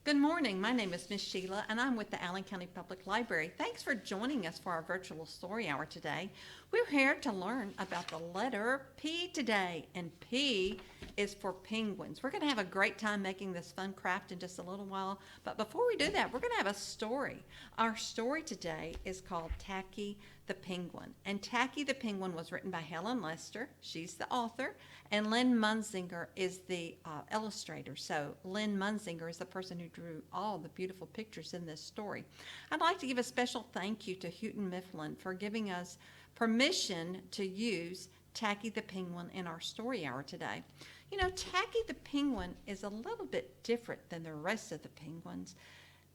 Good morning. My name is Miss Sheila, and I'm with the Allen County Public Library. Thanks for joining us for our virtual story hour today. We're here to learn about the letter P today, and P is for penguins. We're going to have a great time making this fun craft in just a little while, but before we do that, we're going to have a story. Our story today is called Tacky the Penguin, and Tacky the Penguin was written by Helen Lester. She's the author, and Lynn Munzinger is the illustrator. So Lynn Munzinger is the person who drew all the beautiful pictures in this story. I'd like to give a special thank you to Houghton Mifflin for giving us permission to use Tacky the Penguin in our story hour today. You know, Tacky the Penguin is a little bit different than the rest of the penguins,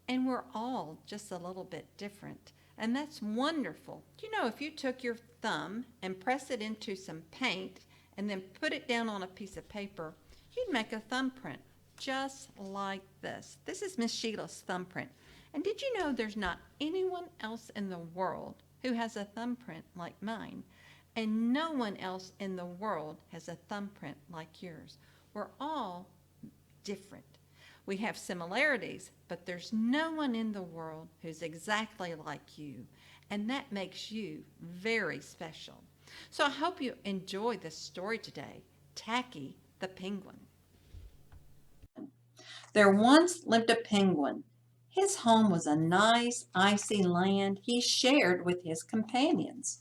and we're all just a little bit different. And that's wonderful. You know, if you took your thumb and pressed it into some paint and then put it down on a piece of paper, you'd make a thumbprint just like this. This is Miss Sheila's thumbprint. And did you know there's not anyone else in the world who has a thumbprint like mine? And no one else in the world has a thumbprint like yours. We're all different. We have similarities, but there's no one in the world who's exactly like you. And that makes you very special. So I hope you enjoy this story today, Tacky the Penguin. There once lived a penguin. His home was a nice, icy land he shared with his companions.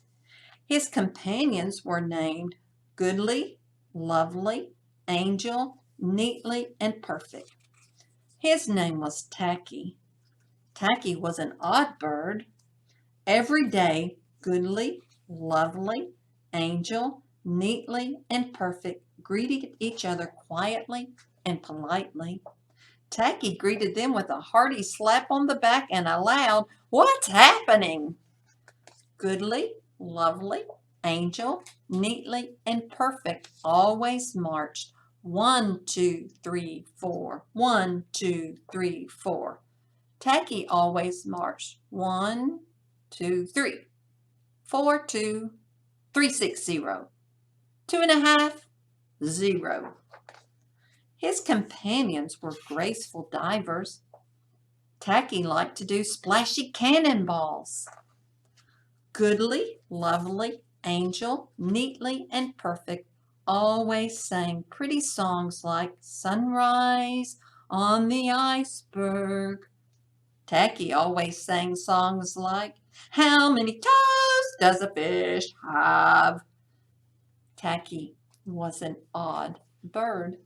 His companions were named Goodly, Lovely, Angel, Neatly, and Perfect. His name was Tacky. Tacky was an odd bird. Every day, Goodly, Lovely, Angel, Neatly, and Perfect greeted each other quietly and politely. Tacky greeted them with a hearty slap on the back and a loud, "What's happening?" Goodly, Lovely, Angel, Neatly, and Perfect always marched 1, 2, 3, 4, 1, 2, 3, 4. Tacky always marched 1, 2, 3, 4, 2, 3, 6, 0, 2.5, 0. His companions were graceful divers. Tacky liked to do splashy cannonballs. Goodly, Lovely, Angel, Neatly, and Perfect always sang pretty songs like Sunrise on the Iceberg. Tacky always sang songs like How many toes does a fish have? Tacky was an odd bird.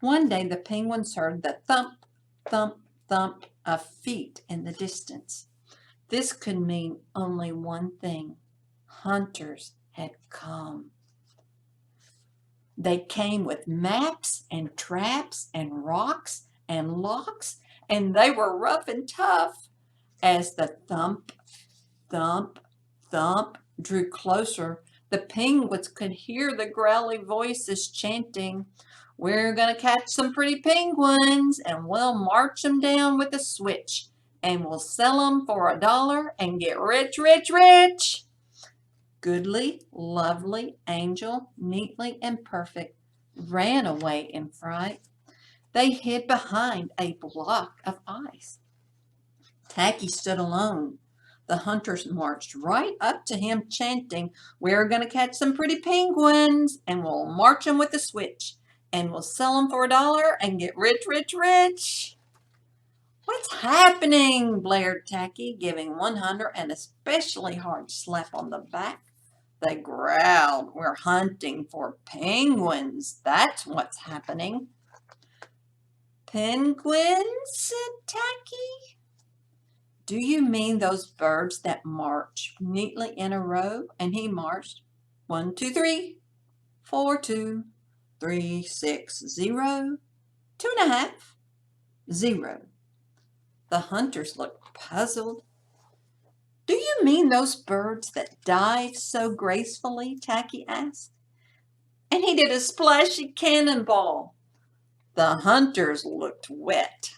One day the penguins heard the thump, thump, thump of feet in the distance. This could mean only one thing. Hunters had come. They came with maps and traps and rocks and locks, and they were rough and tough. As the thump, thump, thump drew closer, the penguins could hear the growly voices chanting, "We're going to catch some pretty penguins, and we'll march them down with a switch, and we'll sell them for $1 and get rich, rich, rich." Goodly, Lovely, Angel, Neatly, and Perfect ran away in fright. They hid behind a block of ice. Tacky stood alone. The hunters marched right up to him chanting, "We're going to catch some pretty penguins, and we'll march them with a switch, and we'll sell them for $1 and get rich, rich, rich." "What's happening?" blared Tacky, giving one hunter an especially hard slap on the back. They growled, "We're hunting for penguins. That's what's happening." "Penguins?" said Tacky. "Do you mean those birds that march neatly in a row?" And he marched 1, 2, 3, 4, 2, 3, 6, 0, 2.5, 0. The hunters looked puzzled. "Do you mean those birds that dive so gracefully?" Tacky asked. And he did a splashy cannonball. The hunters looked wet.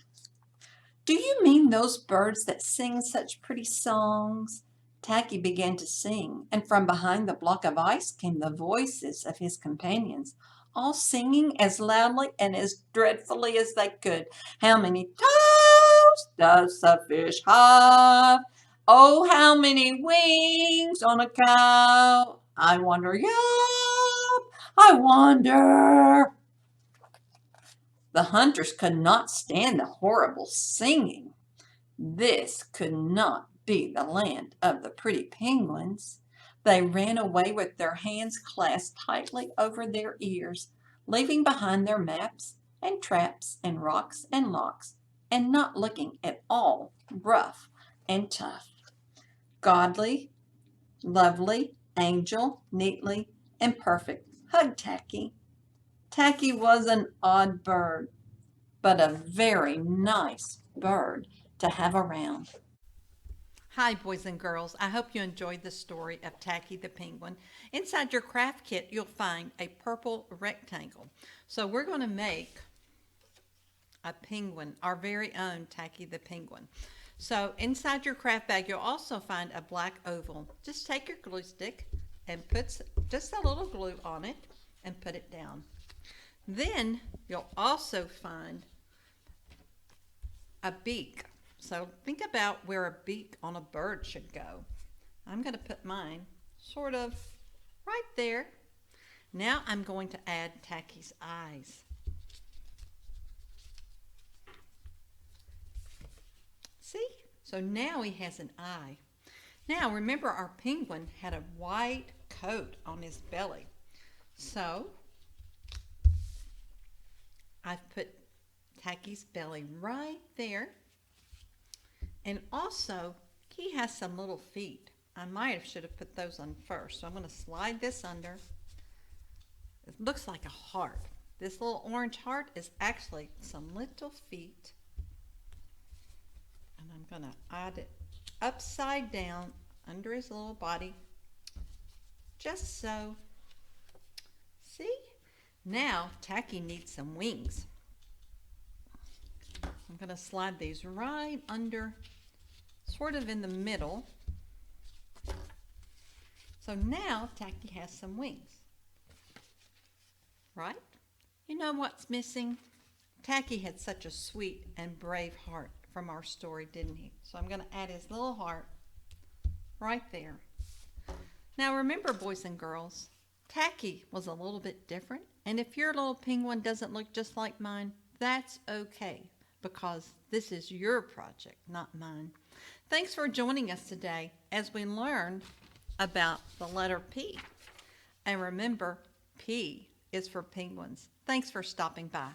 "Do you mean those birds that sing such pretty songs?" Tacky began to sing, and from behind the block of ice came the voices of his companions, all singing as loudly and as dreadfully as they could. "How many toes does a fish have? Oh, how many wings on a cow? I wonder, yup, I wonder. The hunters could not stand the horrible singing. This could not be the land of the pretty penguins. They ran away with their hands clasped tightly over their ears, leaving behind their maps and traps and rocks and locks, and not looking at all rough and tough. Godly, lovely, angel, neatly, and perfect, hugged Tacky. Tacky was an odd bird, but a very nice bird to have around. Hi, boys and girls. I hope you enjoyed the story of Tacky the Penguin. Inside your craft kit, you'll find a purple rectangle. So we're going to make a penguin, our very own Tacky the Penguin. So inside your craft bag, you'll also find a black oval. Just take your glue stick and put just a little glue on it and put it down. Then you'll also find a beak. So think about where a beak on a bird should go. I'm going to put mine sort of right there. Now I'm going to add Tacky's eyes. See? So now he has an eye. Now remember, our penguin had a white coat on his belly. So I've put Tacky's belly right there. And also, he has some little feet. I should have put those on first. So I'm going to slide this under. It looks like a heart. This little orange heart is actually some little feet. And I'm going to add it upside down under his little body. Just so. See? Now, Tacky needs some wings. I'm going to slide these right under, sort of in the middle. So now Tacky has some wings, right? You know what's missing? Tacky had such a sweet and brave heart from our story, didn't he? So I'm going to add his little heart right there. Now remember, boys and girls, Tacky was a little bit different. And if your little penguin doesn't look just like mine, that's okay, because this is your project, not mine. Thanks for joining us today as we learned about the letter P. And remember, P is for penguins. Thanks for stopping by.